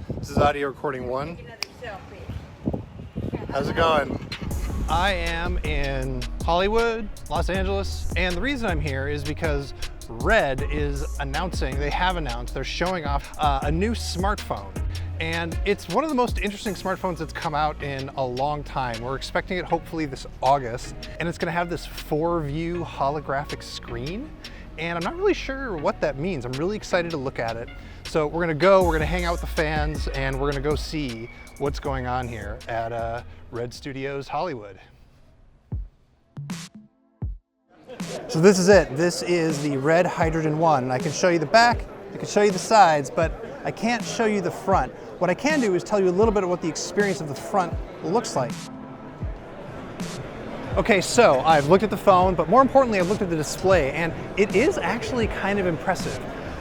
This is audio recording 1. How's it going? I am in Hollywood, Los Angeles, and the reason I'm here is because Red is announcing, they're showing off a new smartphone. And it's one of the most interesting smartphones that's come out in a long time. We're expecting it hopefully this August, and it's gonna have this 4-view holographic screen. And I'm not really sure what that means. I'm really excited to look at it. So we're gonna hang out with the fans, and we're gonna go see what's going on here at Red Studios Hollywood. So this is it. This is the Red Hydrogen 1. And I can show you the back, I can show you the sides, but I can't show you the front. What I can do is tell you a little bit of what the experience of the front looks like. Okay, so I've looked at the phone, but more importantly, I've looked at the display, and it is actually kind of impressive.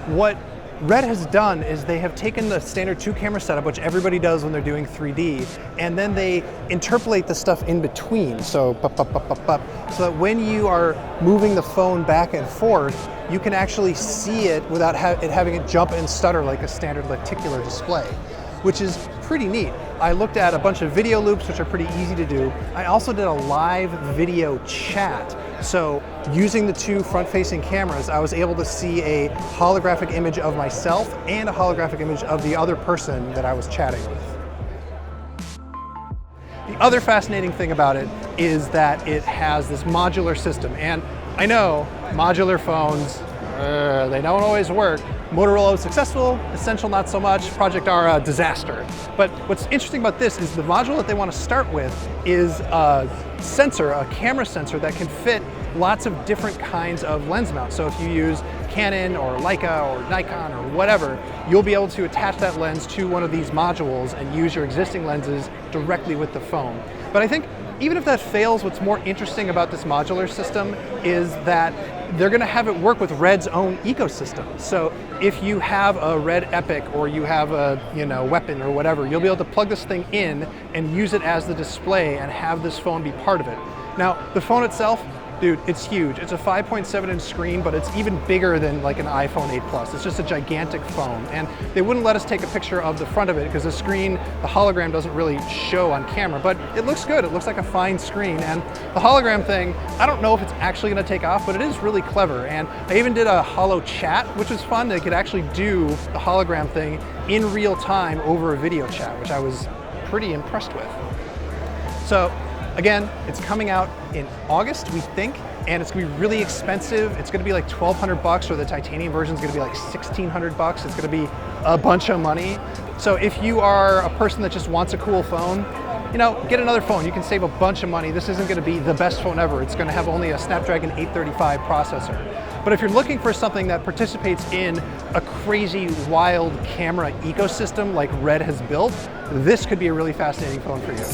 What Red has done is they have taken the standard 2-camera setup, which everybody does when they're doing 3D, and then they interpolate the stuff in between. So that when you are moving the phone back and forth, you can actually see it without it having it jump and stutter like a standard lenticular display, which is pretty neat. I looked at a bunch of video loops, which are pretty easy to do. I also did a live video chat. So using the 2 front-facing cameras, I was able to see a holographic image of myself and a holographic image of the other person that I was chatting with. The other fascinating thing about it is that it has this modular system. And I know modular phones, they don't always work. Motorola was successful, Essential not so much, Project R a disaster. But what's interesting about this is the module that they want to start with is a sensor, a camera sensor that can fit lots of different kinds of lens mounts. So if you use Canon or Leica or Nikon or whatever, you'll be able to attach that lens to one of these modules and use your existing lenses directly with the phone. But I think even if that fails, what's more interesting about this modular system is that they're gonna have it work with Red's own ecosystem. So if you have a Red Epic or you have a weapon or whatever, you'll be able to plug this thing in and use it as the display and have this phone be part of it. Now, the phone itself, dude, it's huge. It's a 5.7-inch screen, but it's even bigger than like an iPhone 8 Plus. It's just a gigantic phone. And they wouldn't let us take a picture of the front of it because the screen, the hologram doesn't really show on camera, but it looks good. It looks like a fine screen. And the hologram thing, I don't know if it's actually gonna take off, but it is really clever. And I even did a holo chat, which was fun. They could actually do the hologram thing in real time over a video chat, which I was pretty impressed with. So, again, it's coming out in August, we think, and it's gonna be really expensive. It's gonna be like $1,200, or the titanium version is gonna be like $1,600. It's gonna be a bunch of money. So if you are a person that just wants a cool phone, get another phone. You can save a bunch of money. This isn't gonna be the best phone ever. It's gonna have only a Snapdragon 835 processor. But if you're looking for something that participates in a crazy, wild camera ecosystem like Red has built, this could be a really fascinating phone for you.